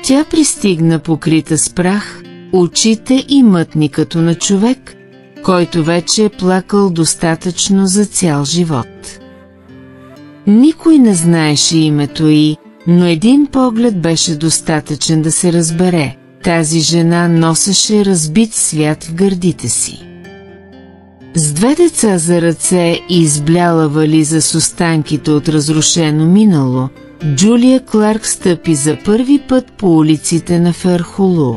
Тя пристигна покрита с прах, очите и мътни като на човек, който вече е плакал достатъчно за цял живот. Никой не знаеше името й, но един поглед беше достатъчен да се разбере. Тази жена носеше разбит свят в гърдите си. С 2 деца за ръце и избляла вализа с останките от разрушено минало, Джулия Кларк стъпи за първи път по улиците на Ферхолу.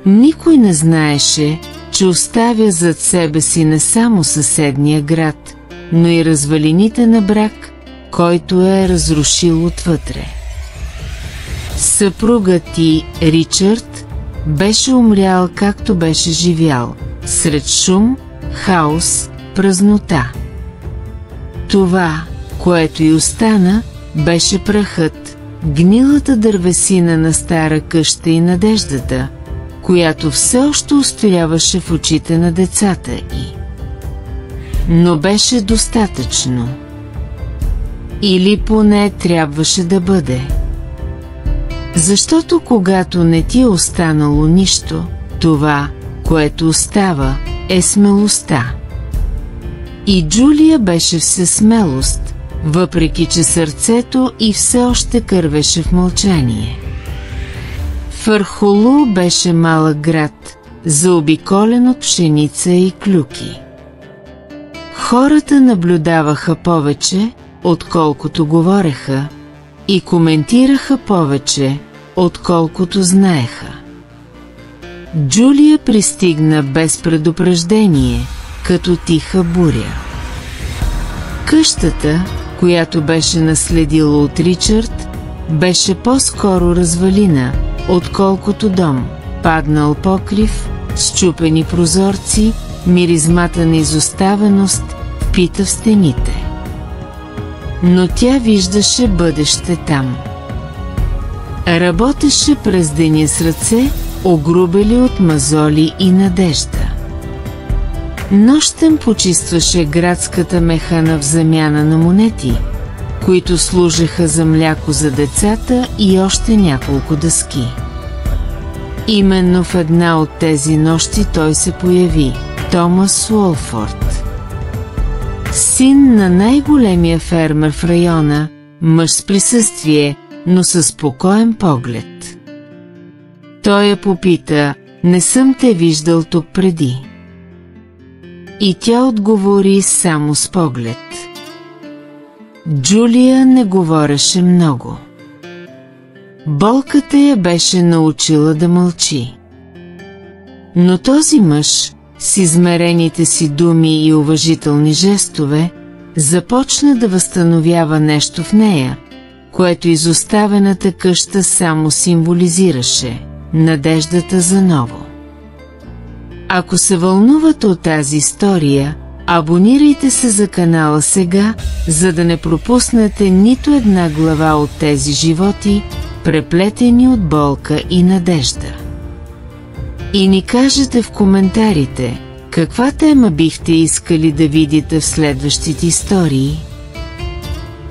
Никой не знаеше, че оставя зад себе си не само съседния град, но и развалините на брак, който е разрушил отвътре. Съпругът ти, Ричард, беше умрял както беше живял, сред шум, хаос, празнота. Това, което й остана, беше прахът, гнилата дървесина на стара къща и надеждата, която все още устояваше в очите на децата й. Но беше достатъчно. Или поне трябваше да бъде. Защото когато не ти е останало нищо, това, което остава, е смелостта. И Джулия беше все смелост, въпреки че сърцето й все още кървеше в мълчание. Ферхолу беше малък град, заобиколен от пшеница и клюки. Хората наблюдаваха повече, отколкото говореха, и коментираха повече, отколкото знаеха. Джулия пристигна без предупреждение, като тиха буря. Къщата, която беше наследила от Ричард, беше по-скоро развалина, отколкото дом, паднал покрив, счупени прозорци, миризмата на изоставеност впита в стените. Но тя виждаше бъдеще там. Работеше през деня с ръце, огрубели от мазоли и надежда. Нощем почистваше градската механа в замяна на монети, които служеха за мляко за децата и още няколко дъски. Именно в една от тези нощи той се появи, Томас Уолфорд. Син на най-големия фермер в района, мъж с присъствие, но със спокоен поглед. Той я попита, не съм те виждал тук преди. И тя отговори само с поглед. Джулия не говореше много. Болката я беше научила да мълчи. Но този мъж, с измерените си думи и уважителни жестове, започна да възстановява нещо в нея, което изоставената къща само символизираше – надеждата за ново. Ако се вълнувате от тази история, абонирайте се за канала сега, за да не пропуснете нито една глава от тези животи, преплетени от болка и надежда. И ни кажете в коментарите, каква тема бихте искали да видите в следващите истории.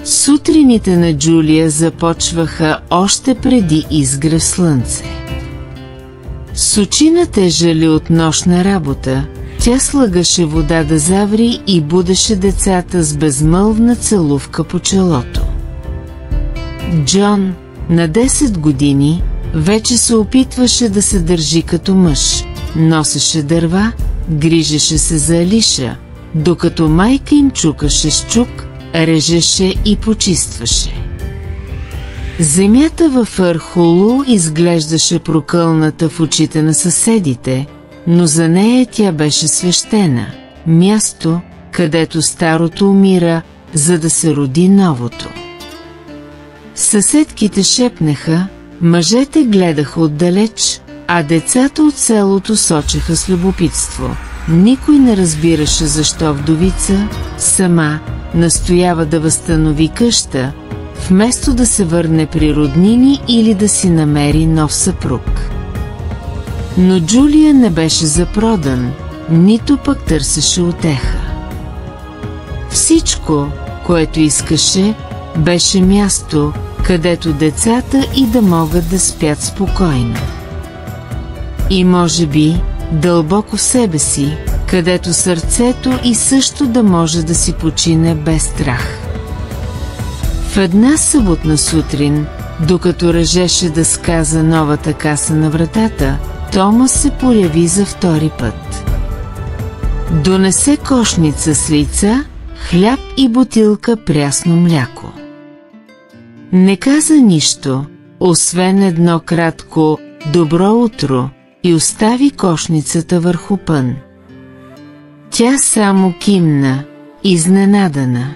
Сутрините на Джулия започваха още преди изгрев слънце. С очи натежали от нощна работа, тя слагаше вода да заври и будеше децата с безмълвна целувка по челото. Джон, на 10 години, вече се опитваше да се държи като мъж, носеше дърва, грижеше се за Алиша, докато майка им чукаше с чук, режеше и почистваше. Земята във Ферхолу изглеждаше прокълната в очите на съседите, но за нея тя беше свещена, място, където старото умира, за да се роди новото. Съседките шепнеха, мъжете гледаха отдалеч, а децата от селото сочеха с любопитство. Никой не разбираше защо вдовица сама настоява да възстанови къща, вместо да се върне при роднини или да си намери нов съпруг. Но Джулия не беше за продан, нито пък търсеше утеха. Всичко, което искаше, беше място, където децата и да могат да спят спокойно. И може би, дълбоко в себе си, където сърцето и също да може да си почине без страх. В една съботна сутрин, докато режеше да сказа новата каса на вратата, Томас се появи за втори път. Донесе кошница с яйца, хляб и бутилка прясно мляко. Не каза нищо, освен едно кратко «Добро утро» и остави кошницата върху пън. Тя само кимна, изненадана.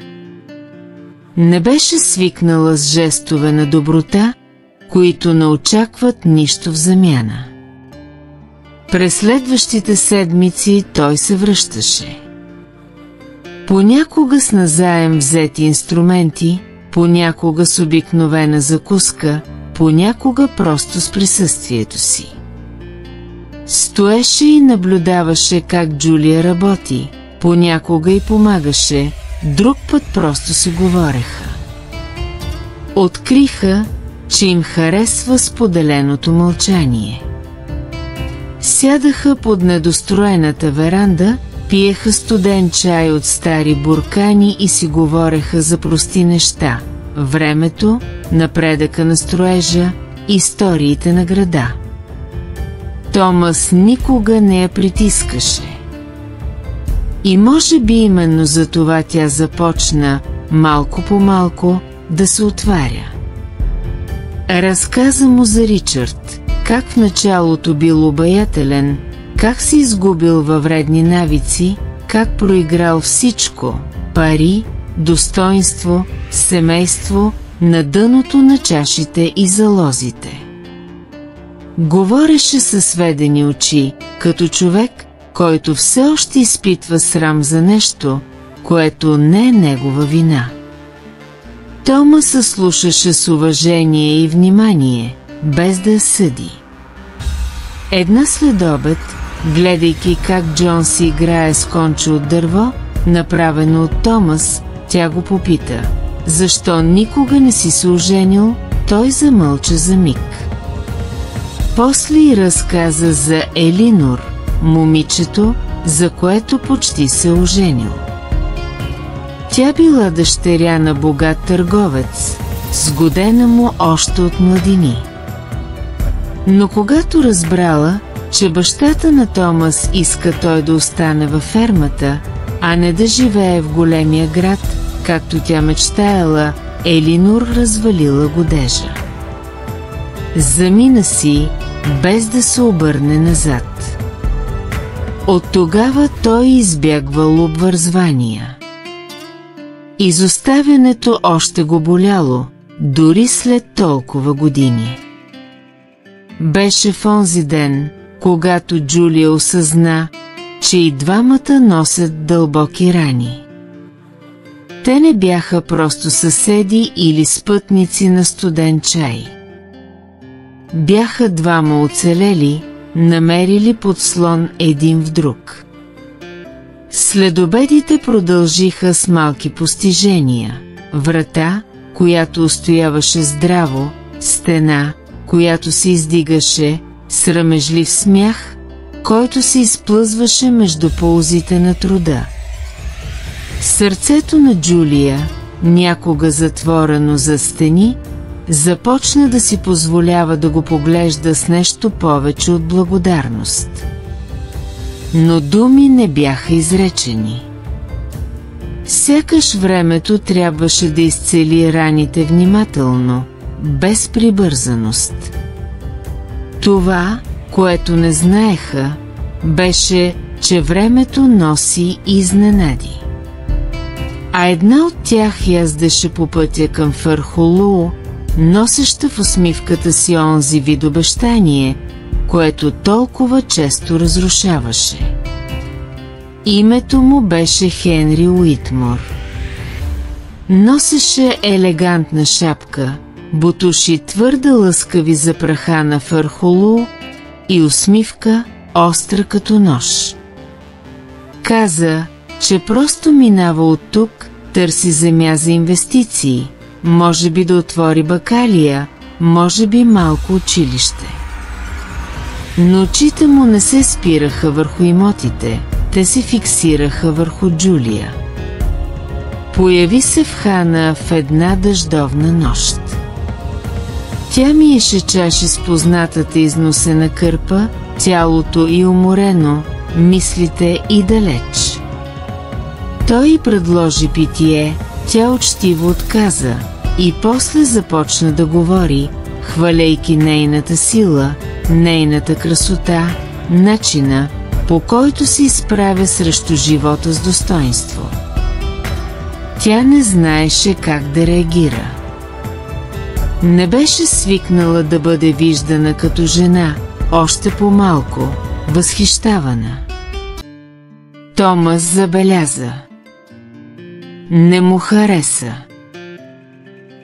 Не беше свикнала с жестове на доброта, които не очакват нищо в замяна. През следващите седмици той се връщаше. Понякога с назаем взети инструменти, понякога с обикновена закуска, понякога просто с присъствието си. Стоеше и наблюдаваше как Джулия работи, понякога й помагаше, друг път просто си говореха. Откриха, че им харесва споделеното мълчание. Сядаха под недостроената веранда, пиеха студен чай от стари буркани и си говореха за прости неща – времето, напредъка на строежа, историите на града. Томас никога не я притискаше. И може би именно за това тя започна, малко по малко, да се отваря. Разказа му за Ричард, как в началото бил обаятелен, как се изгубил във вредни навици, как проиграл всичко – пари, достоинство, семейство, на дъното на чашите и залозите. Говореше със сведени очи, като човек, който все още изпитва срам за нещо, което не е негова вина. Тома се слушаше с уважение и внимание, без да я съди. Една следобед, гледайки как Джон си играе с конче от дърво, направено от Томас, тя го попита: защо никога не си се оженил? Той замълча за миг. После й разказа за Елинор, момичето, за което почти се оженил. Тя била дъщеря на богат търговец, сгодена му още от младини. Но когато разбрала, че бащата на Томас иска той да остане във фермата, а не да живее в големия град, както тя мечтаяла, Елинор развалила годежа. Замина си, без да се обърне назад. От тогава той избягвал обвързвания. Изоставянето още го боляло, дори след толкова години. Беше в онзи ден, когато Джулия осъзна, че и двамата носят дълбоки рани. Те не бяха просто съседи или спътници на студен чай. Бяха двама оцелели, намерили подслон един в друг. Следобедите продължиха с малки постижения. Врата, която устояваше здраво, стена, която се издигаше, срамежлив смях, който се изплъзваше между ползите на труда. Сърцето на Джулия, някога затворено за стени, започна да си позволява да го поглежда с нещо повече от благодарност. Но думи не бяха изречени. Сякаш времето трябваше да изцели раните внимателно, без прибързаност. Това, което не знаеха, беше, че времето носи изненади. А една от тях яздеше по пътя към Фърхолуу, носеща в усмивката си онзи вид обещание, което толкова често разрушаваше. Името му беше Хенри Уитмор. Носеше елегантна шапка, бутуши твърде лъскави за праха на Фърхолуу и усмивка, остра като нож. Каза, че просто минава от тук, търси земя за инвестиции, може би да отвори бакалия, може би малко училище. Но очите му не се спираха върху имотите, те се фиксираха върху Джулия. Появи се в Хана в една дъждовна нощ. Тя миеше чаши с познатата износена кърпа, тялото й уморено, мислите и далеч. Той й предложи питие, тя учтиво отказа и после започна да говори, хвалейки нейната сила, нейната красота, начина, по който се изправя срещу живота с достоинство. Тя не знаеше как да реагира. Не беше свикнала да бъде виждана като жена, още по-малко, възхищавана. Томас забеляза. Не му хареса.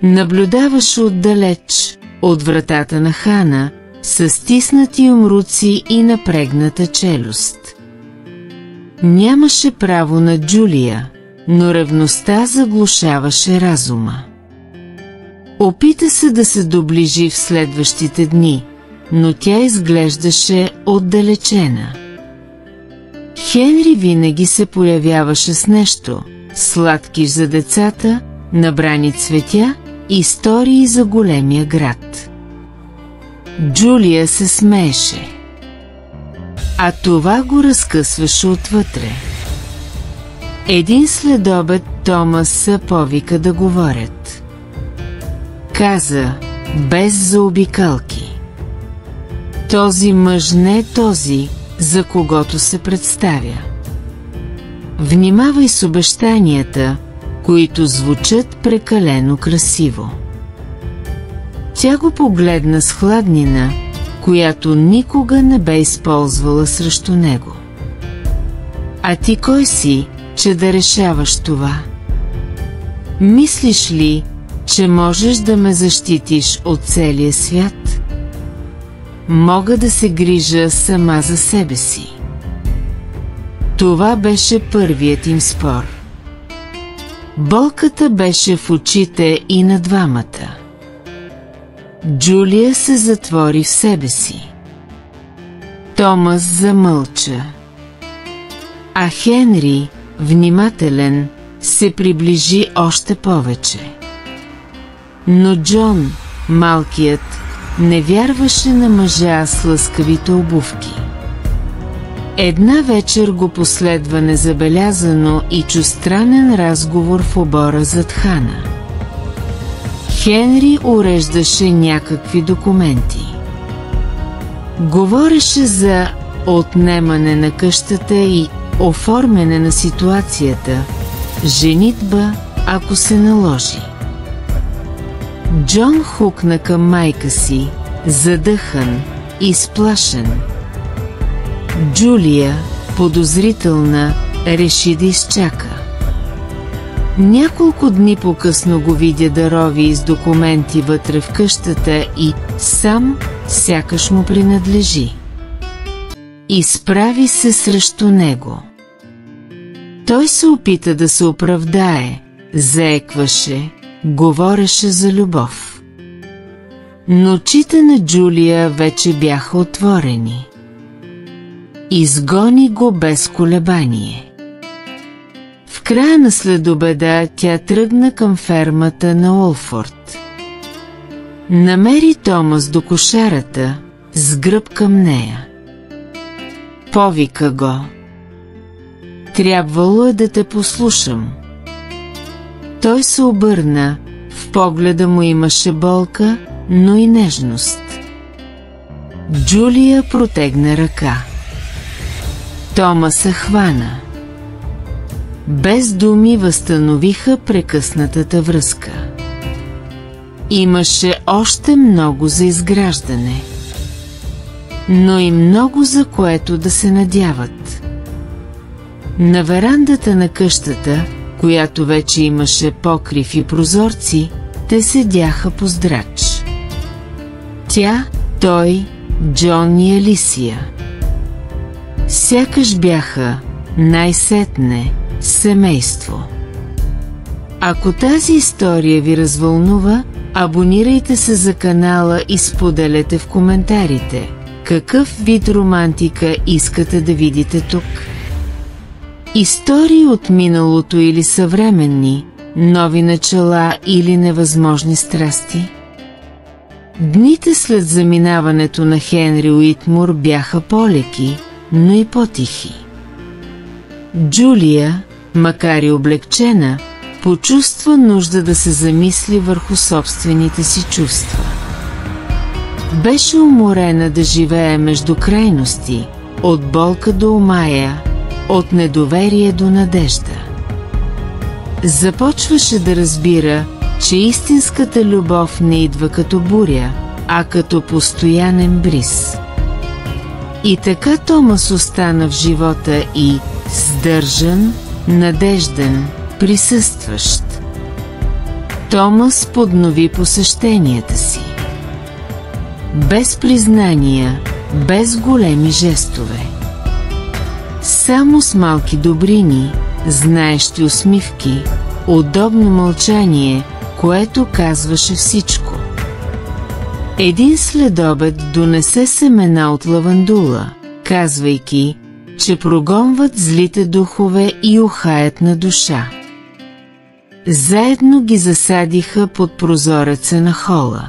Наблюдаваше отдалеч, от вратата на Хана, с стиснати умруци и напрегната челюст. Нямаше право на Джулия, но ревността заглушаваше разума. Опита се да се доближи в следващите дни, но тя изглеждаше отдалечена. Хенри винаги се появяваше с нещо, сладкиш за децата, набрани цветя и истории за големия град. Джулия се смееше. А това го разкъсваше отвътре. Един следобед Томас се повика да говорят. Каза, без заобикалки. Този мъж не е този, за когото се представя. Внимавай с обещанията, които звучат прекалено красиво. Тя го погледна с хладнина, която никога не бе използвала срещу него. А ти кой си, че да решаваш това? Мислиш ли, че можеш да ме защитиш от целия свят? Мога да се грижа сама за себе си. Това беше първият им спор. Болката беше в очите и на двамата. Джулия се затвори в себе си. Томас замълча. А Хенри, внимателен, се приближи още повече. Но Джон, малкият, не вярваше на мъжа с лъскавите обувки. Една вечер го последва незабелязано и чу странен разговор в обора зад Хана. Хенри уреждаше някакви документи. Говореше за отнемане на къщата и оформяне на ситуацията, женитба, ако се наложи. Джон хукна към майка си, задъхан, изплашен. Джулия, подозрителна, реши да изчака. Няколко дни по-късно го видя да рови из документи вътре в къщата и сам сякаш му принадлежи. Изправи се срещу него. Той се опита да се оправдае, заекваше, говореше за любов. Но очите на Джулия вече бяха отворени. Изгони го без колебание. В края на следобеда тя тръгна към фермата на Олфорд. Намери Томас до кошарата, с гръб към нея. Повика го. Трябвало е да те послушам. Той се обърна, в погледа му имаше болка, но и нежност. Джулия протегна ръка. Тома се хвана. Без думи възстановиха прекъснатата връзка. Имаше още много за изграждане, но и много за което да се надяват. На верандата на къщата, която вече имаше покрив и прозорци, те седяха по здрач. Тя, той, Джон и Алисия. Сякаш бяха, най-сетне, семейство. Ако тази история ви развълнува, абонирайте се за канала и споделете в коментарите какъв вид романтика искате да видите тук. Истории от миналото или съвременни, нови начала или невъзможни страсти? Дните след заминаването на Хенри Уитмор бяха по-леки, но и по-тихи. Джулия, макар и облегчена, почувства нужда да се замисли върху собствените си чувства. Беше уморена да живее между крайности, от болка до омая, от недоверие до надежда. Започваше да разбира, че истинската любов не идва като буря, а като постоянен бриз. И така Томас остана в живота и сдържан, надежден, присъстващ. Томас поднови посещенията си. Без признания, без големи жестове. Само с малки добрини, знаещи усмивки, удобно мълчание, което казваше всичко. Един следобед донесе семена от лавандула, казвайки, че прогонват злите духове и ухаят на душа. Заедно ги засадиха под прозореца на хола.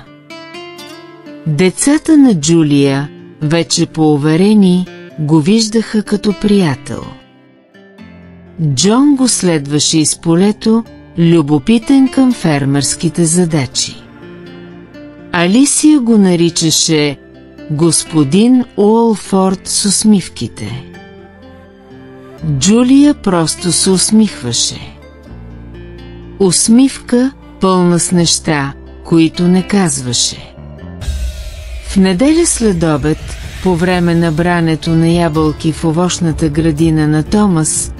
Децата на Джулия, вече поуверени, го виждаха като приятел. Джон го следваше из полето, любопитен към фермерските задачи. Алисия го наричаше господин Уолфорд с усмивките. Джулия просто се усмихваше. Усмивка, пълна с неща, които не казваше. В неделя следобед, по време на брането на ябълки в овощната градина на Томас,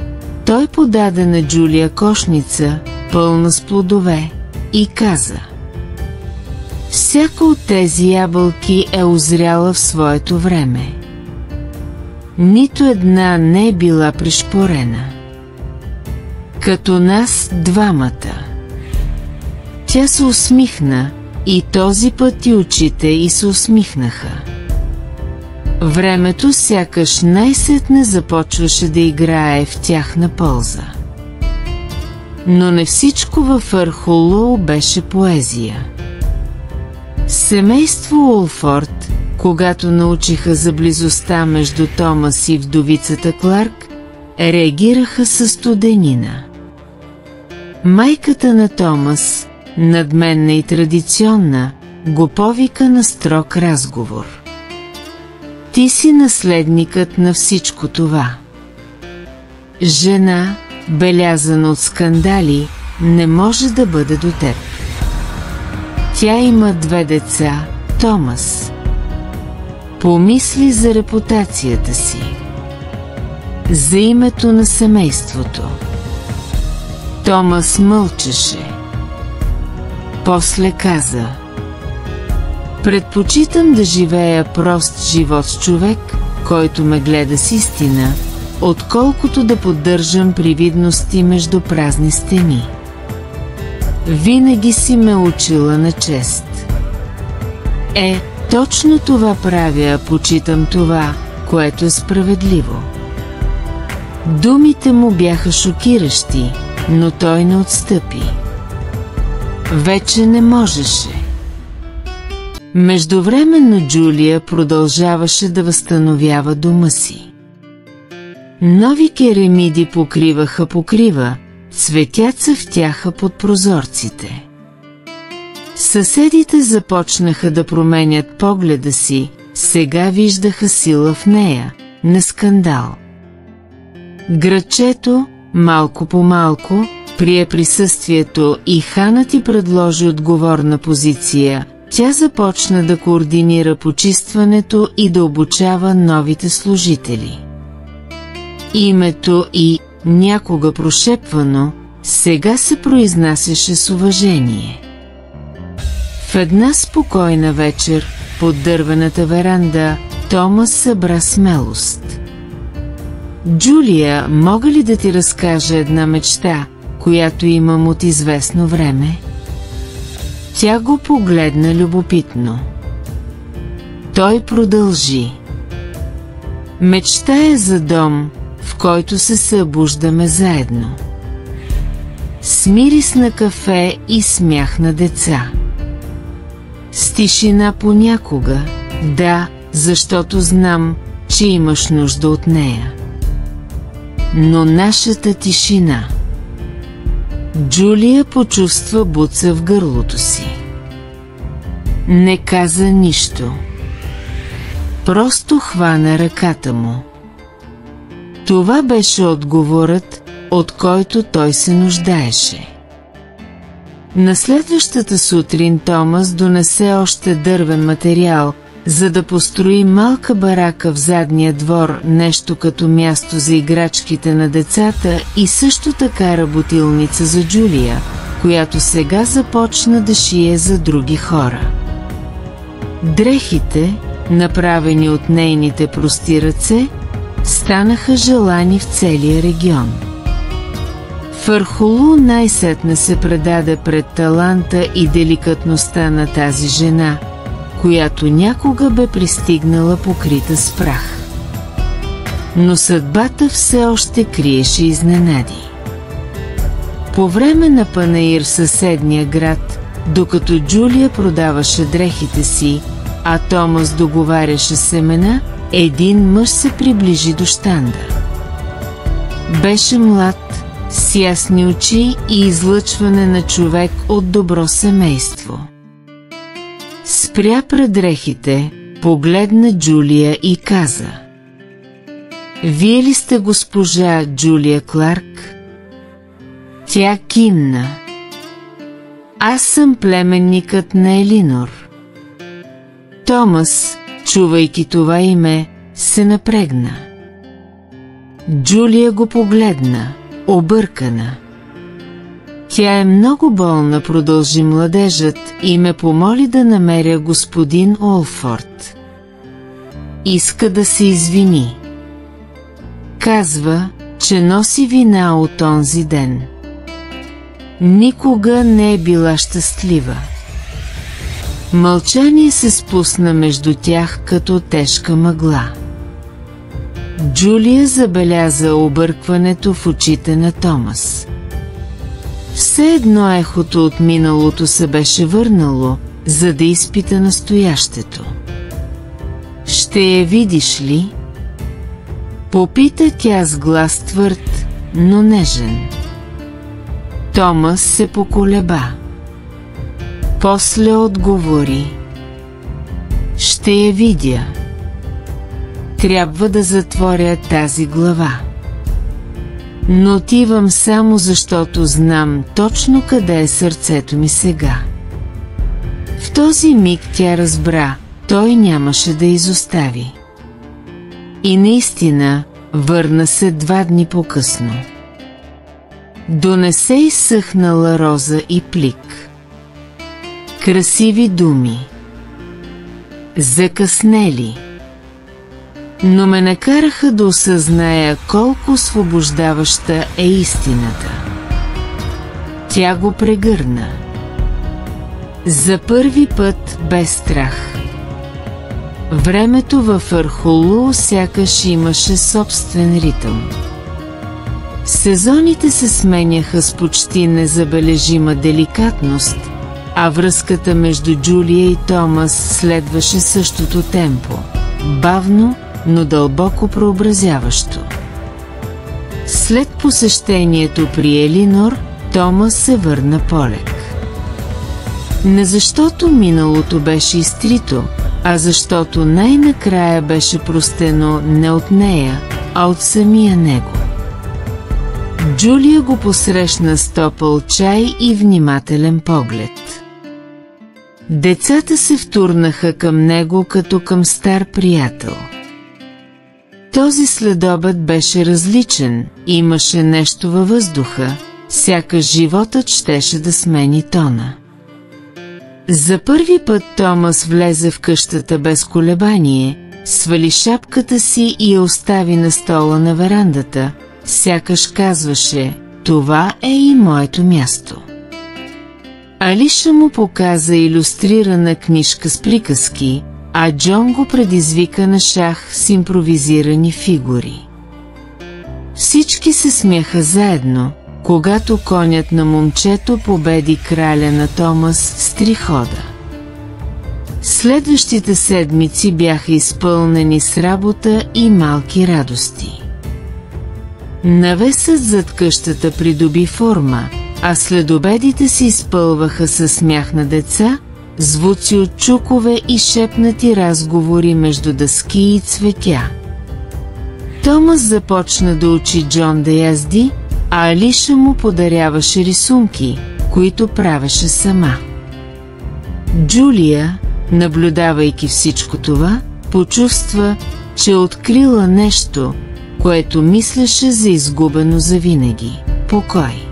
той подаде на Джулия кошница, пълна с плодове, и каза: „Всяка от тези ябълки е озряла в своето време. Нито една не е била пришпорена. Като нас двамата.“ Тя се усмихна, и този път и очите й се усмихнаха. Времето сякаш най-сетне започваше да играе в тяхна полза. Но не всичко във Архолоу беше поезия. Семейство Уолфорд, когато научиха за близостта между Томас и вдовицата Кларк, реагираха със студенина. Майката на Томас, надменна и традиционна, го повика на строг разговор. „Ти си наследникът на всичко това. Жена, белязана от скандали, не може да бъде до теб. Тя има 2 деца, Томас. Помисли за репутацията си. За името на семейството.“ Томас мълчеше. После каза: „Предпочитам да живея прост живот с човек, който ме гледа с истина, отколкото да поддържам привидности между празни стени. Винаги си ме учила на чест. Точно това правя, почитам това, което е справедливо.“ Думите му бяха шокиращи, но той не отстъпи. Вече не можеше. Междувременно Джулия продължаваше да възстановява дома си. Нови керемиди покриваха покрива, цветя цъфтяха под прозорците. Съседите започнаха да променят погледа си, сега виждаха сила в нея, не скандал. Градчето, малко по малко, прие присъствието и Хана ти предложи отговорна позиция. Тя започна да координира почистването и да обучава новите служители. Името и, някога прошепвано, сега се произнасяше с уважение. В една спокойна вечер, под дървената веранда, Томас събра смелост. „Джулия, мога ли да ти разкажа една мечта, която имам от известно време? Тя го погледна любопитно. Той продължи. Мечтая за дом, в който се събуждаме заедно. С мирис на кафе и смях на деца. С тишина понякога, да, защото знам, че имаш нужда от нея. Но нашата тишина... Джулия почувства буца в гърлото си. Не каза нищо. Просто хвана ръката му. Това беше отговорът, от който той се нуждаеше. На следващата сутрин Томас донесе още дървен материал, за да построи малка барака в задния двор, нещо като място за играчките на децата и също така работилница за Джулия, която сега започна да шие за други хора. Дрехите, направени от нейните прости ръце, станаха желани в целия регион. Фърхолу най-сетне се предаде пред таланта и деликатността на тази жена, която някога бе пристигнала покрита с прах. Но съдбата все още криеше изненади. По време на панаир в съседния град, докато Джулия продаваше дрехите си, а Томас договаряше семена, един мъж се приближи до щанда. Беше млад, с ясни очи и излъчване на човек от добро семейство. Спря пред дрехите, погледна Джулия и каза: „Вие ли сте госпожа Джулия Кларк?“ Тя кимна. „Аз съм племенникът на Елинор.“ Томас, чувайки това име, се напрегна. Джулия го погледна, объркана. „Тя е много болна“, продължи младежът, и ме помоли да намеря господин Олфорд. „Иска да се извини. Казва, че носи вина от онзи ден. Никога не е била щастлива.“ Мълчание се спусна между тях като тежка мъгла. Джулия забеляза объркването в очите на Томас. Все едно ехото от миналото се беше върнало, за да изпита настоящето. „Ще я видиш ли?“ попита тя с глас твърд, но нежен. Томас се поколеба. После отговори: „Ще я видя. Трябва да затворя тази глава. Но отивам само защото знам точно къде е сърцето ми сега.“ В този миг тя разбра, той нямаше да изостави. И наистина, върна се 2 дни по-късно. Донесе изсъхнала роза и плик. Красиви думи. Закъснели. Но ме накараха да осъзная колко освобождаваща е истината. Тя го прегърна. За първи път без страх. Времето във Фърхолу сякаш имаше собствен ритъм. Сезоните се сменяха с почти незабележима деликатност, а връзката между Джулия и Томас следваше същото темпо, бавно, но дълбоко преобразяващо. След посещението при Елинор, Томас се върна полек. Не защото миналото беше изтрито, а защото най-накрая беше простено не от нея, а от самия него. Джулия го посрещна с топъл чай и внимателен поглед. Децата се втурнаха към него като към стар приятел. Този следобед беше различен, имаше нещо във въздуха, сякаш животът щеше да смени тона. За първи път Томас влезе в къщата без колебание, свали шапката си и я остави на стола на верандата, сякаш казваше: това е и моето място. Алиша му показа илюстрирана книжка с приказки, а Джон го предизвика на шах с импровизирани фигури. Всички се смяха заедно, когато конят на момчето победи краля на Томас с 3 хода. Следващите седмици бяха изпълнени с работа и малки радости. Навесът зад къщата придоби форма, а следобедите се изпълваха със смях на деца, звуци от чукове и шепнати разговори между дъски и цветя. Томас започна да учи Джон да язди, а Алиша му подаряваше рисунки, които правеше сама. Джулия, наблюдавайки всичко това, почувства, че открила нещо, което мислеше за изгубено завинаги – покой.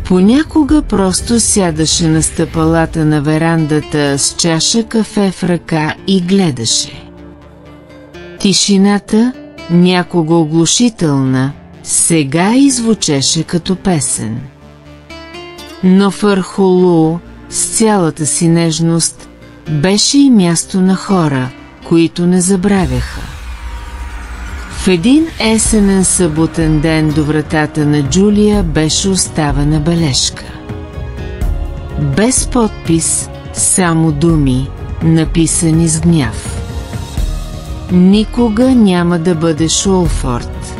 Понякога просто сядаше на стъпалата на верандата с чаша кафе в ръка и гледаше. Тишината, някога оглушителна, сега извучеше като песен. Но Фърхолу, с цялата си нежност, беше и място на хора, които не забравяха. В един есенен съботен ден до вратата на Джулия беше оставена бележка. Без подпис, само думи, написани с гняв. Никога няма да бъдеш Уолфорд.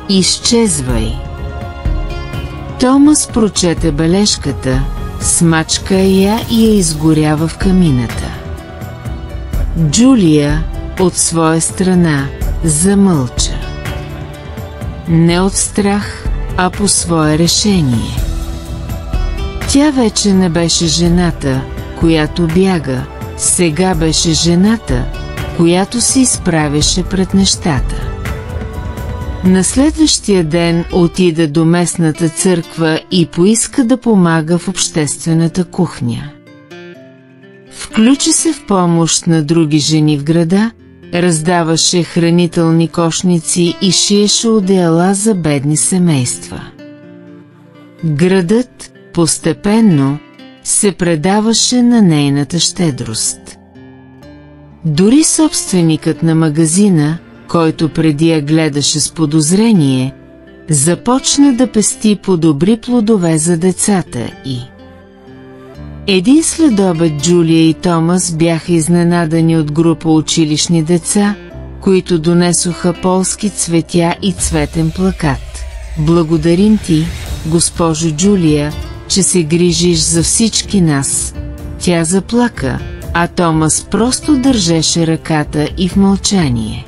Изчезвай. Томас прочете бележката, смачка я и я изгорява в камината. Джулия, от своя страна, замълча. Не от страх, а по свое решение. Тя вече не беше жената, която бяга, сега беше жената, която се изправяше пред нещата. На следващия ден отида до местната църква и поиска да помага в обществената кухня. Включи се в помощ на други жени в града, раздаваше хранителни кошници и шиеше одеяла за бедни семейства. Градът постепенно се предаваше на нейната щедрост. Дори собственикът на магазина, който преди я гледаше с подозрение, започна да пести по добри плодове за децата и... Един следобед Джулия и Томас бяха изненадани от група училищни деца, които донесоха полски цветя и цветен плакат. Благодарим ти, госпожо Джулия, че се грижиш за всички нас. Тя заплака, а Томас просто държеше ръката и в мълчание.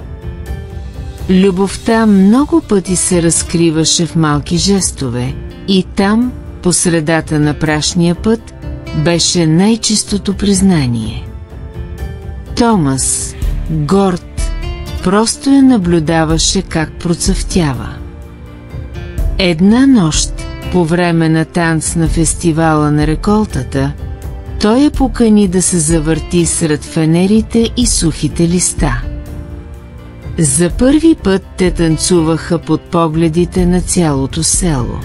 Любовта много пъти се разкриваше в малки жестове и там, по средата на прашния път, беше най-чистото признание. Томас, горд, просто я наблюдаваше как процъфтява. Една нощ, по време на танц на фестивала на реколтата, той я покани да се завърти сред фенерите и сухите листа. За първи път те танцуваха под погледите на цялото село.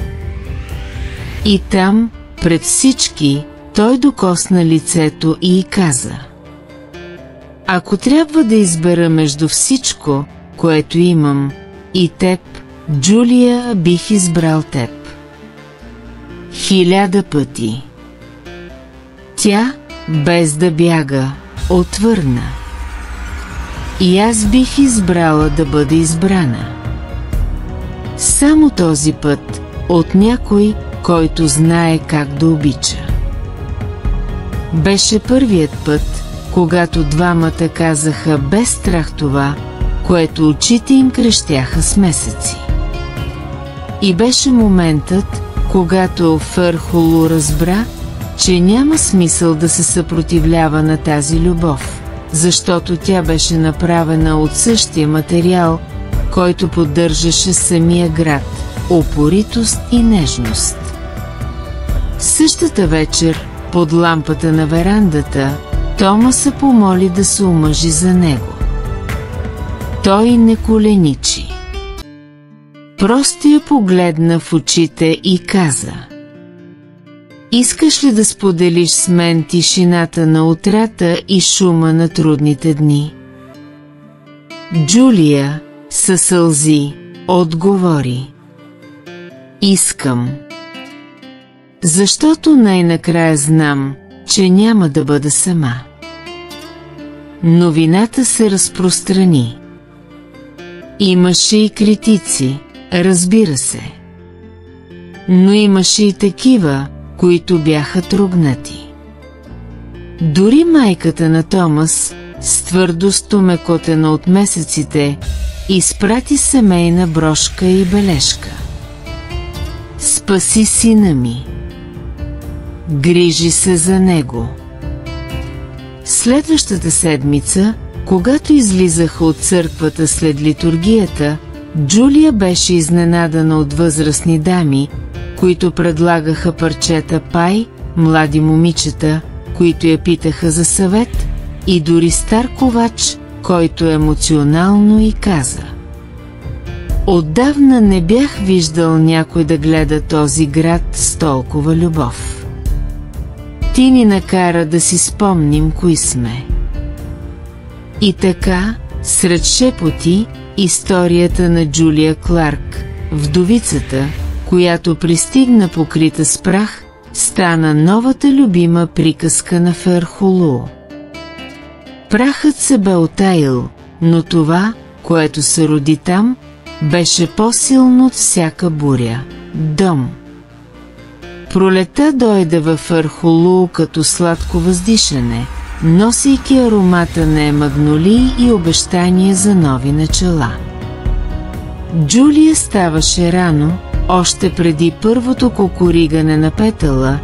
И там, пред всички, той докосна лицето и й каза: ако трябва да избера между всичко, което имам, и теб, Джулия, бих избрал теб. 1000 пъти. Тя, без да бяга, отвърна: и аз бих избрала да бъда избрана. Само този път, от някой, който знае как да обича. Беше първият път, когато двамата казаха без страх това, което очите им крещяха с месеци. И беше моментът, когато Фърхолу разбра, че няма смисъл да се съпротивлява на тази любов, защото тя беше направена от същия материал, който поддържаше самия град – упоритост и нежност. Същата вечер, под лампата на верандата, Тома се помоли да се омъжи за него. Той не коленичи. Просто я погледна в очите и каза: искаш ли да споделиш с мен тишината на утрата и шума на трудните дни? Джулия със сълзи отговори: искам. Защото най-накрая знам, че няма да бъда сама. Новината се разпространи. Имаше и критици, разбира се. Но имаше и такива, които бяха трогнати. Дори майката на Томас, с твърдост омекотена от месеците, изпрати семейна брошка и бележка: спаси сина ми. Грижи се за него. Следващата седмица, когато излизаха от църквата след литургията, Джулия беше изненадана от възрастни дами, които предлагаха парчета пай, млади момичета, които я питаха за съвет, и дори стар ковач, който емоционално й каза: отдавна не бях виждал някой да гледа този град с толкова любов. Ти ни накара да си спомним кои сме. И така, сред шепоти, историята на Джулия Кларк, вдовицата, която пристигна покрита с прах, стана новата любима приказка на Ферхолу. Прахът се бе отаял, но това, което се роди там, беше по-силно от всяка буря – дом. Пролета дойде във Ферхолу като сладко въздишане, носейки аромата на магнолии и обещания за нови начала. Джулия ставаше рано, още преди първото кукуригане на петъла,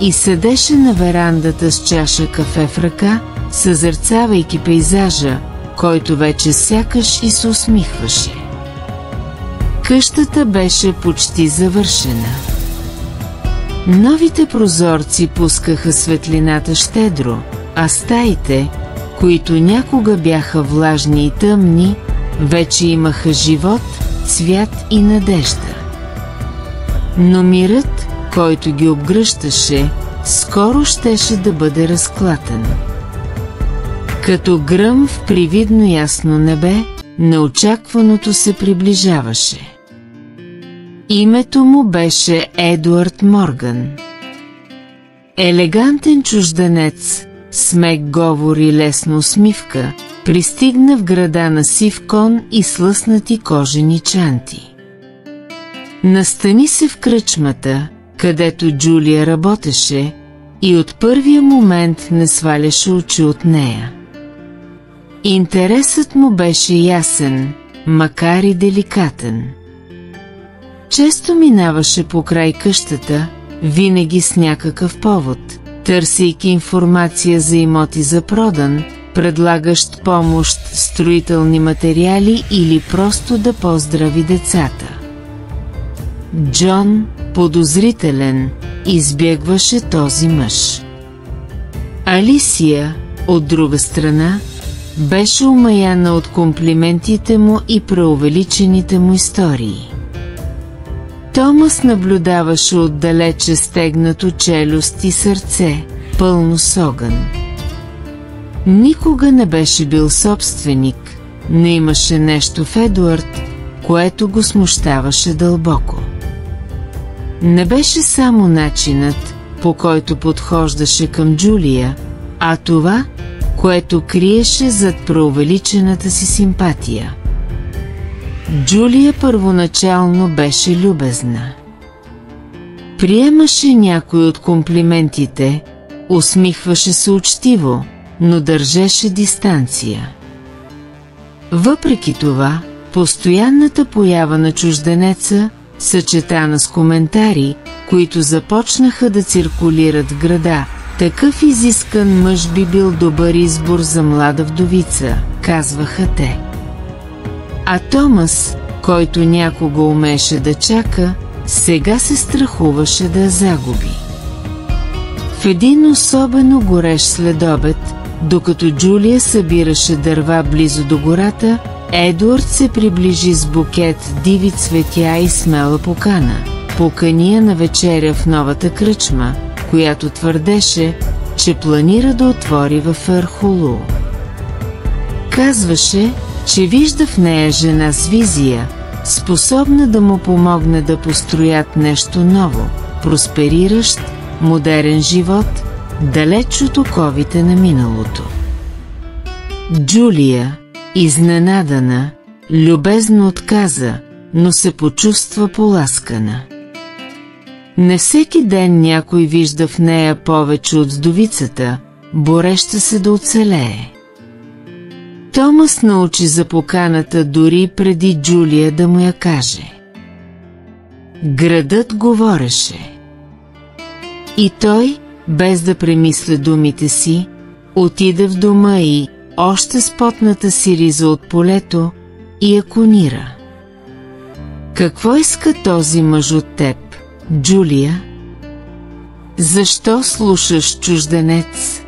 и седеше на верандата с чаша кафе в ръка, съзърцавайки пейзажа, който вече сякаш и се усмихваше. Къщата беше почти завършена. Новите прозорци пускаха светлината щедро, а стаите, които някога бяха влажни и тъмни, вече имаха живот, цвят и надежда. Но мирът, който ги обгръщаше, скоро щеше да бъде разклатен. Като гръм в привидно ясно небе, неочакваното се приближаваше. Името му беше Едуард Морган. Елегантен чужденец, с мек говор и лесна усмивка, пристигна в града на сив кон и слъснати кожени чанти. Настани се в кръчмата, където Джулия работеше, и от първия момент не сваляше очи от нея. Интересът му беше ясен, макар и деликатен. Често минаваше покрай къщата, винаги с някакъв повод, търсейки информация за имоти за продан, предлагащ помощ, строителни материали или просто да поздрави децата. Джон, подозрителен, избягваше този мъж. Алисия, от друга страна, беше омаяна от комплиментите му и преувеличените му истории. Томас наблюдаваше отдалече стегнато челюст и сърце, пълно с огън. Никога не беше бил собственик, но имаше нещо в Едуард, което го смущаваше дълбоко. Не беше само начинът, по който подхождаше към Джулия, а това, което криеше зад преувеличената си симпатия. Джулия първоначално беше любезна. Приемаше някой от комплиментите, усмихваше се учтиво, но държеше дистанция. Въпреки това, постоянната поява на чужденеца, съчетана с коментари, които започнаха да циркулират в града, такъв изискан мъж би бил добър избор за млада вдовица, казваха те. А Томас, който някога умееше да чака, сега се страхуваше да я загуби. В един особено горещ следобед, докато Джулия събираше дърва близо до гората, Едуард се приближи с букет диви цветя и смела покана. Покани я на вечеря в новата кръчма, която твърдеше, че планира да отвори във Ерхулу. Казваше, че вижда в нея жена с визия, способна да му помогне да построят нещо ново, проспериращ, модерен живот, далеч от оковите на миналото. Джулия, изненадана, любезно отказа, но се почувства поласкана. Не всеки ден някой вижда в нея повече от вдовицата, бореща се да оцелее. Томас научи за поканата дори преди Джулия да му я каже. Градът говореше. И той, без да премисля думите си, отиде в дома и, още с потната си риза от полето, и я клонира. Какво иска този мъж от теб, Джулия? Защо слушаш чужденец?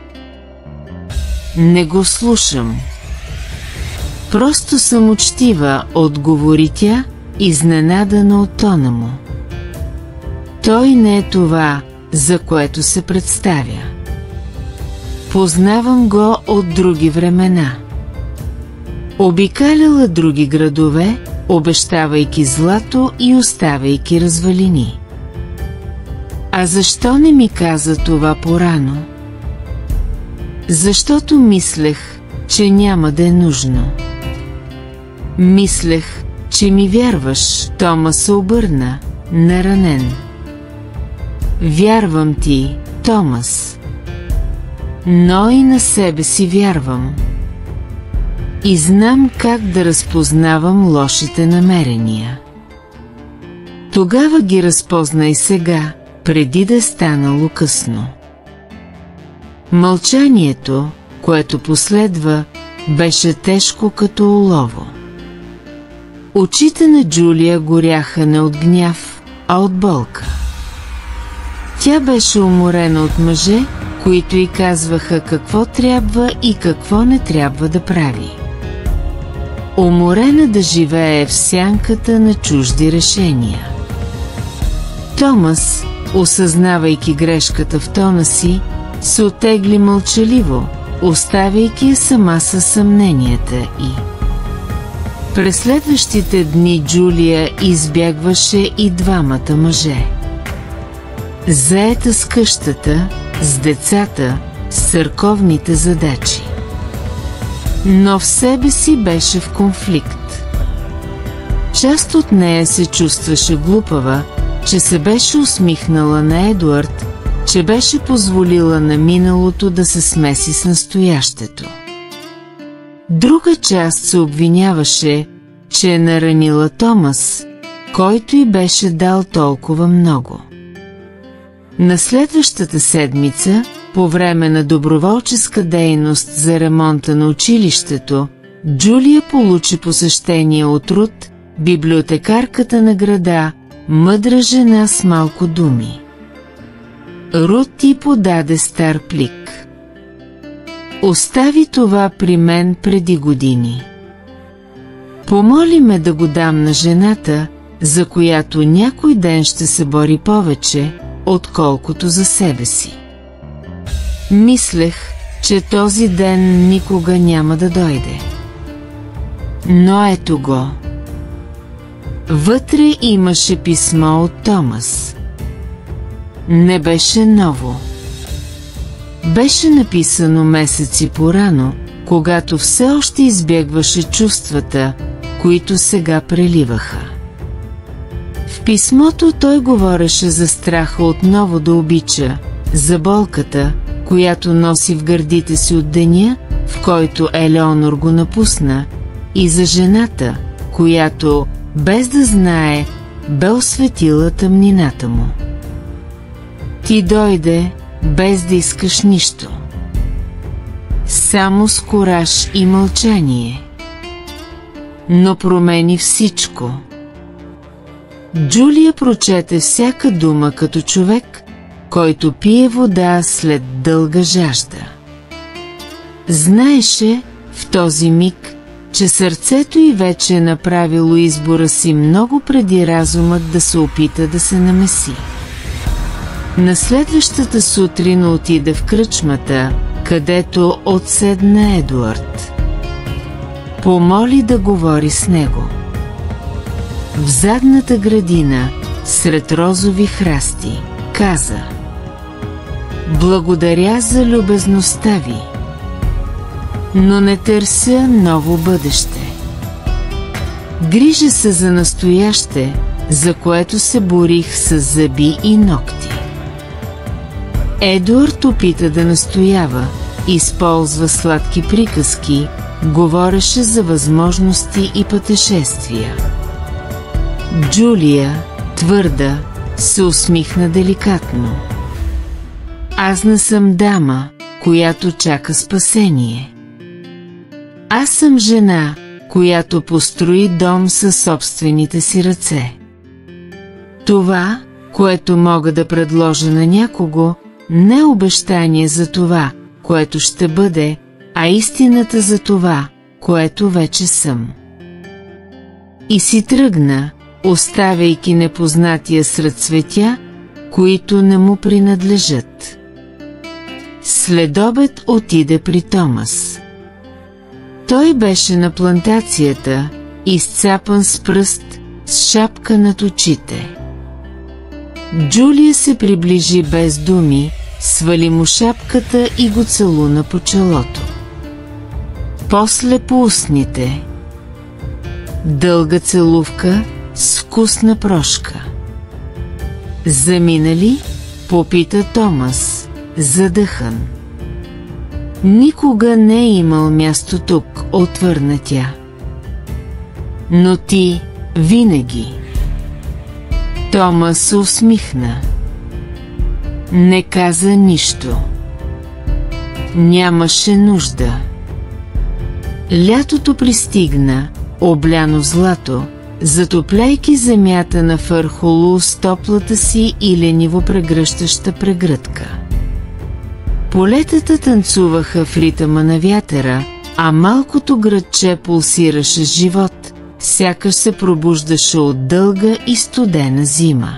Не го слушам. Просто съм учтива, отговори тя, изненадана от тона му. Той не е това, за което се представя. Познавам го от други времена. Обикаляла други градове, обещавайки злато и оставяйки развалини. А защо не ми каза това порано? Защото мислех, че няма да е нужно. Мислех, че ми вярваш, Тома се обърна, наранен. Вярвам ти, Томас. Но и на себе си вярвам. И знам как да разпознавам лошите намерения. Тогава ги разпозна и сега, преди да е станало късно. Мълчанието, което последва, беше тежко като олово. Очите на Джулия горяха не от гняв, а от болка. Тя беше уморена от мъже, които й казваха какво трябва и какво не трябва да прави. Уморена да живее в сянката на чужди решения. Томас, осъзнавайки грешката в тона си, се оттегли мълчаливо, оставяйки я сама със съмненията й. През следващите дни Джулия избягваше и двамата мъже. Заета с къщата, с децата, с църковните задачи. Но в себе си беше в конфликт. Част от нея се чувстваше глупава, че се беше усмихнала на Едуард, че беше позволила на миналото да се смеси с настоящето. Друга част се обвиняваше, че е наранила Томас, който й беше дал толкова много. На следващата седмица, по време на доброволческа дейност за ремонта на училището, Джулия получи посещение от Рут, библиотекарката на града, мъдра жена с малко думи. Рут ти подаде стар плик. Остави това при мен преди години. Помоли ме да го дам на жената, за която някой ден ще се бори повече, отколкото за себе си. Мислех, че този ден никога няма да дойде. Но ето го. Вътре имаше писмо от Томас. Не беше ново. Беше написано месеци по-рано, когато все още избягваше чувствата, които сега преливаха. В писмото той говореше за страха отново да обича, за болката, която носи в гърдите си от деня, в който Елеонор го напусна, и за жената, която, без да знае, бе осветила тъмнината му. Ти дойде, без да искаш нищо. Само с кураж и мълчание. Но промени всичко. Джулия прочете всяка дума като човек, който пие вода след дълга жажда. Знаеше в този миг, че сърцето й вече е направило избора си много преди разумът да се опита да се намеси. На следващата сутрин отиде в кръчмата, където отседна Едуард. Помоли да говори с него. В задната градина, сред розови храсти, каза: "Благодаря за любезността ви, но не търся ново бъдеще. Грижа се за настояще, за което се борих с зъби и ногти." Едуард опита да настоява, използва сладки приказки, говореше за възможности и пътешествия. Джулия, твърда, се усмихна деликатно. "Аз не съм дама, която чака спасение. Аз съм жена, която построи дом със собствените си ръце. Това, което мога да предложа на някого, не е обещание за това, което ще бъде, а истината за това, което вече съм." И си тръгна, оставяйки непознатия сред цветя, които не му принадлежат. След обед отиде при Томас. Той беше на плантацията, изцапан с пръст, с шапка над очите. Джулия се приближи без думи, свали му шапката и го целуна по челото. После по устните. Дълга целувка с вкусна прошка. "Замина ли?" попита Томас, задъхан. "Никога не е имал място тук", отвърна тя. "Но ти винаги." Томас се усмихна. Не каза нищо. Нямаше нужда. Лятото пристигна, обляно в злато, затопляйки земята на Фърхолу с топлата си и лениво прегръщаща прегръдка. Полетата танцуваха в ритъма на вятъра, а малкото градче пулсираше с живот, сякаш се пробуждаше от дълга и студена зима.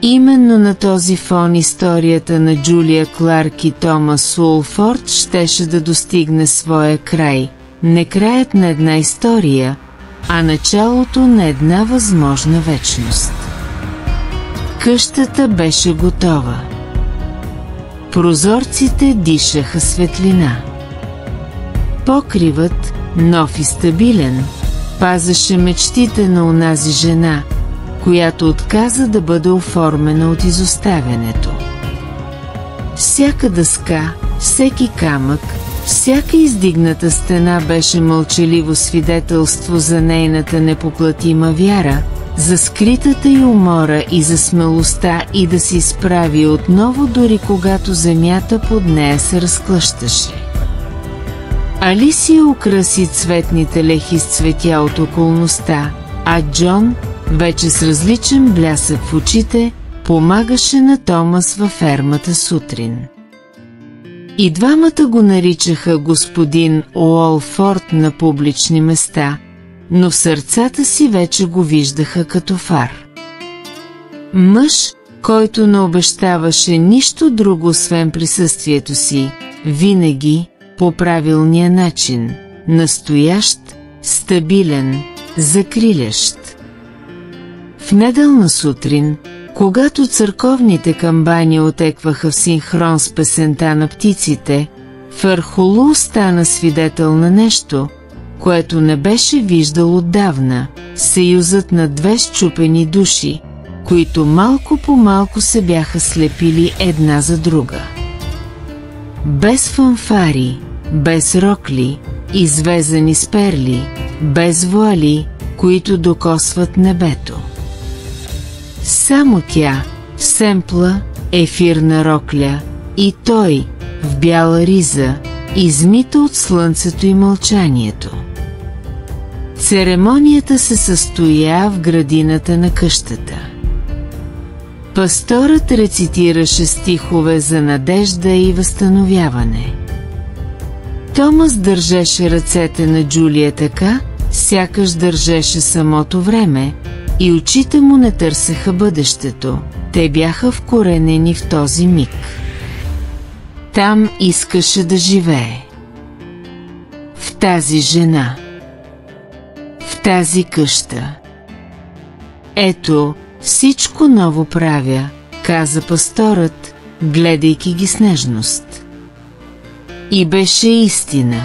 Именно на този фон историята на Джулия Кларк и Томас Уолфорд щеше да достигне своя край, не краят на една история, а началото на една възможна вечност. Къщата беше готова. Прозорците дишаха светлина. Покривът, нов и стабилен, пазеше мечтите на онази жена, която отказа да бъде оформена от изоставянето. Всяка дъска, всеки камък, всяка издигната стена беше мълчаливо свидетелство за нейната непоплатима вяра, за скритата й умора и за смелостта и да се изправи отново, дори когато земята под нея се разклъщаше. Алисия украси цветните лехи с цветя от околността, а Джон, вече с различен блясък в очите, помагаше на Томас във фермата сутрин. И двамата го наричаха господин Уолфорд на публични места, но в сърцата си вече го виждаха като фар. Мъж, който не обещаваше нищо друго освен присъствието си, винаги по правилния начин, настоящ, стабилен, закрилящ. В неделна сутрин, когато църковните камбани отекваха в синхрон с песента на птиците, Фърхолу стана свидетел на нещо, което не беше виждал отдавна – съюзът на две счупени души, които малко по малко се бяха слепили една за друга. Без фанфари, без рокли, извезани с перли, без вуали, които докосват небето. Само тя, в семпла, ефирна рокля, и той, в бяла риза, измита от слънцето и мълчанието. Церемонията се състоя в градината на къщата. Пасторът рецитираше стихове за надежда и възстановяване. Томас държеше ръцете на Джулия така, сякаш държеше самото време, и очите му не търсеха бъдещето, те бяха вкоренени в този миг. Там искаше да живее. В тази жена. В тази къща. Ето, всичко ново правя, каза пасторът, гледайки ги с нежност. И беше истина.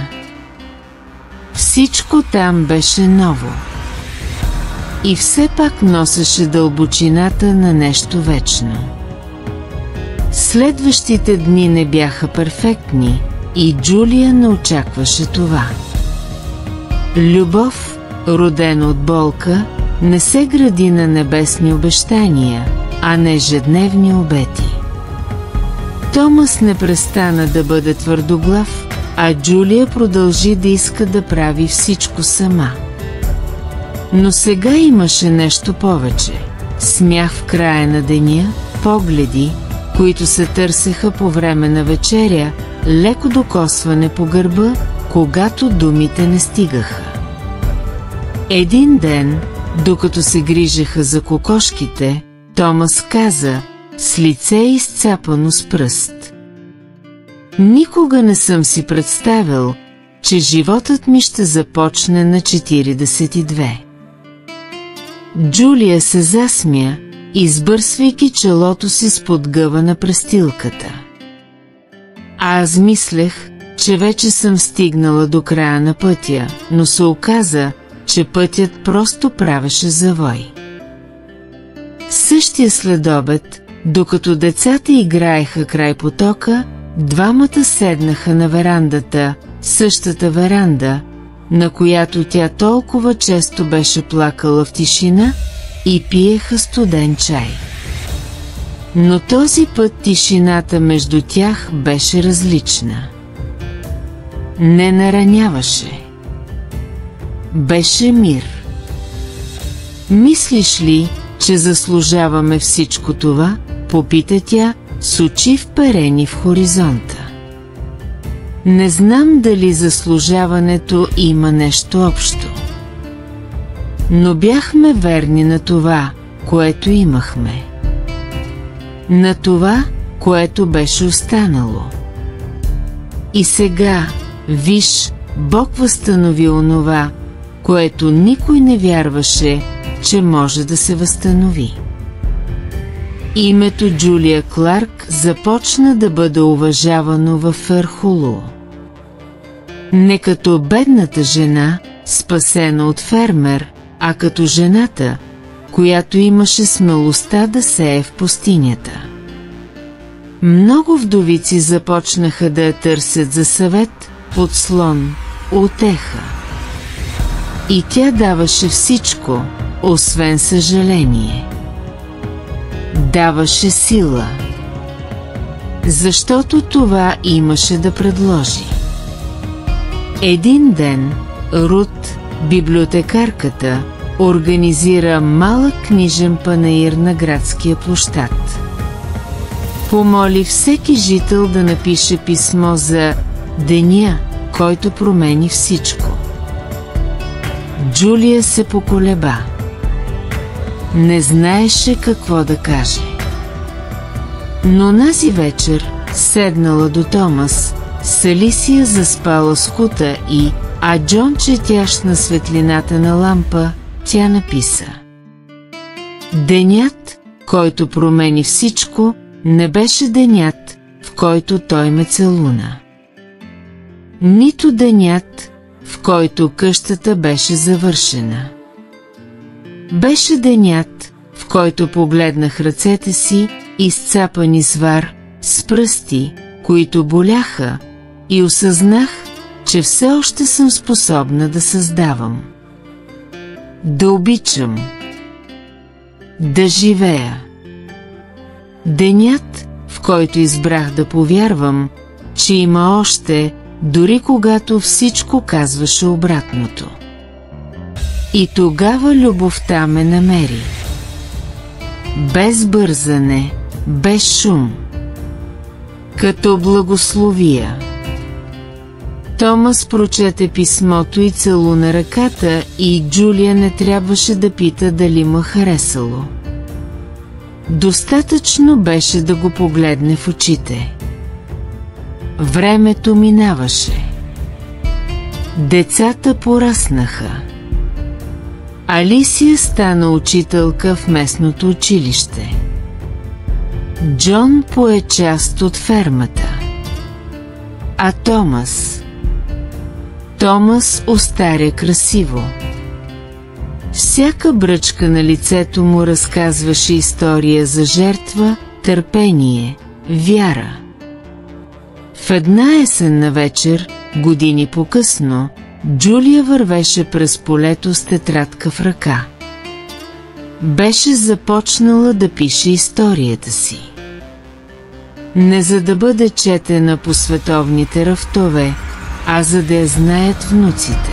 Всичко там беше ново. И все пак носеше дълбочината на нещо вечно. Следващите дни не бяха перфектни, и Джулия не очакваше това. Любов, родена от болка, не се гради на небесни обещания, а на ежедневни обети. Томас не престана да бъде твърдоглав, а Джулия продължи да иска да прави всичко сама. Но сега имаше нещо повече. Смях в края на деня, погледи, които се търсеха по време на вечеря, леко докосване по гърба, когато думите не стигаха. Един ден, докато се грижеха за кокошките, Томас каза, с лице изцапано с пръст: „Никога не съм си представил, че животът ми ще започне на 42. Джулия се засмя, избърсвайки челото си с подгъва на престилката. Аз мислех, че вече съм стигнала до края на пътя, но се оказа, че пътят просто правеше завой. Същия следобед, докато децата играеха край потока, двамата седнаха на верандата, същата веранда, на която тя толкова често беше плакала в тишина, и пиеха студен чай. Но този път тишината между тях беше различна. Не нараняваше. Беше мир. „Мислиш ли, че заслужаваме всичко това?“ попита тя, с очи вперени в хоризонта. „Не знам дали заслужаването има нещо общо. Но бяхме верни на това, което имахме. На това, което беше останало. И сега, виж, Бог възстанови онова, което никой не вярваше, че може да се възстанови.“ Името Джулия Кларк започна да бъде уважавано във Ферхулу. Не като бедната жена, спасена от фермер, а като жената, която имаше смелостта да сее в пустинята. Много вдовици започнаха да я търсят за съвет, подслон, утеха. И тя даваше всичко, освен съжаление. Даваше сила. Защото това имаше да предложи. Един ден Рут, библиотекарката, организира малък книжен панаир на градския площад. Помоли всеки жител да напише писмо за деня, който промени всичко. Джулия се поколеба. Не знаеше какво да каже. Но нази вечер, седнала до Томас, с Алисия заспала скута и, а Джон четящ на светлината на лампа, тя написа: „Денят, който промени всичко, не беше денят, в който той ме целуна. Нито денят, в който къщата беше завършена. Беше денят, в който погледнах ръцете си, изцапани с вар, с пръсти, които боляха, и осъзнах, че все още съм способна да създавам. Да обичам. Да живея. Денят, в който избрах да повярвам, че има още, дори когато всичко казваше обратното. И тогава любовта ме намери. Без бързане, без шум. Като благословия. Томас прочете писмото и целуна ръката и Джулия не трябваше да пита дали му харесало. Достатъчно беше да го погледне в очите. Времето минаваше. Децата пораснаха. Алисия стана учителка в местното училище. Джон пое част от фермата. А Томас остаря красиво. Всяка бръчка на лицето му разказваше история за жертва, търпение, вяра. В една есенна вечер, години по-късно, Джулия вървеше през полето с тетрадка в ръка. Беше започнала да пише историята си. Не за да бъде четена по световните рафтове, а за да я знаят внуците.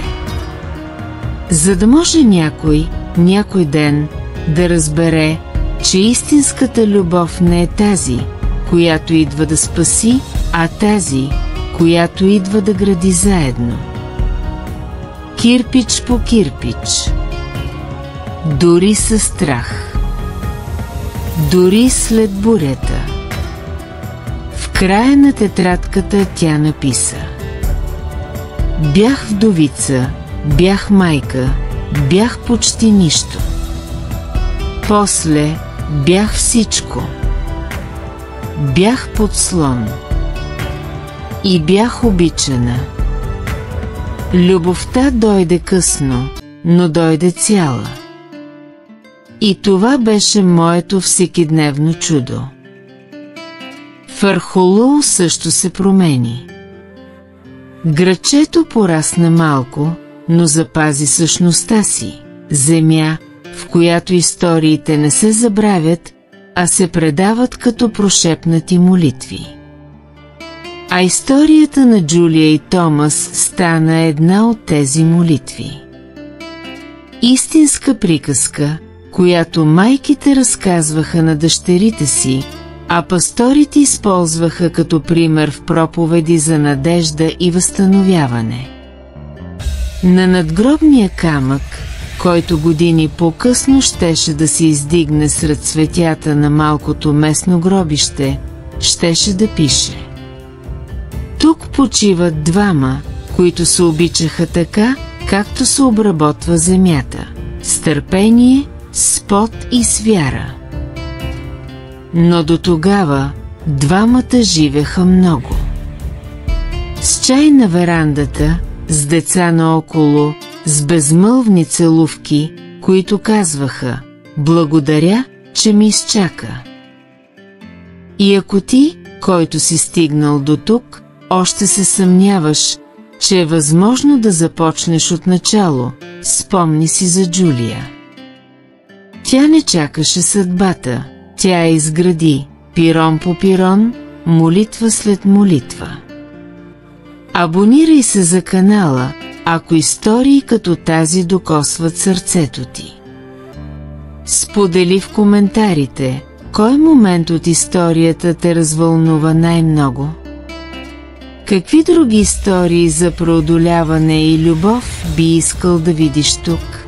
За да може някой ден да разбере, че истинската любов не е тази, която идва да спаси, а тази, която идва да гради заедно. Кирпич по кирпич. Дори със страх. Дори след бурята. В края на тетрадката тя написа: бях вдовица, бях майка, бях почти нищо. После бях всичко. Бях подслон. И бях обичана. Любовта дойде късно, но дойде цяла. И това беше моето всекидневно чудо. Фърхолул също се промени. Градчето порасна малко, но запази същността си – земя, в която историите не се забравят, а се предават като прошепнати молитви. А историята на Джулия и Томас стана една от тези молитви. Истинска приказка, която майките разказваха на дъщерите си, а пасторите използваха като пример в проповеди за надежда и възстановяване. На надгробния камък, който години по-късно щеше да се издигне сред цветята на малкото местно гробище, щеше да пише: тук почиват двама, които се обичаха така, както се обработва земята, с търпение, с пот и с вяра. Но до тогава двамата живеха много. С чай на верандата, с деца наоколо, с безмълвни целувки, които казваха: благодаря, че ми изчака. И ако ти, който си стигнал до тук, още се съмняваш, че е възможно да започнеш от начало, спомни си за Джулия. Тя не чакаше съдбата, тя я изгради, пирон по пирон, молитва след молитва. Абонирай се за канала, ако истории като тази докосват сърцето ти. Сподели в коментарите, кой момент от историята те развълнува най-много? Какви други истории за преодоляване и любов би искал да видиш тук?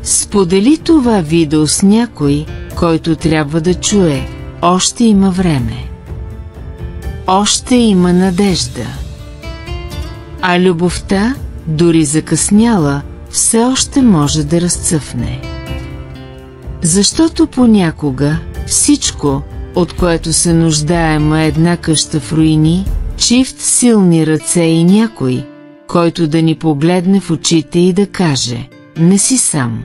Сподели това видео с някой, който трябва да чуе: още има време. Още има надежда. А любовта, дори закъсняла, все още може да разцъфне. Защото понякога всичко, от което се нуждаем, е една къща в руини, чифт силни ръце и някой, който да ни погледне в очите и да каже: не си сам.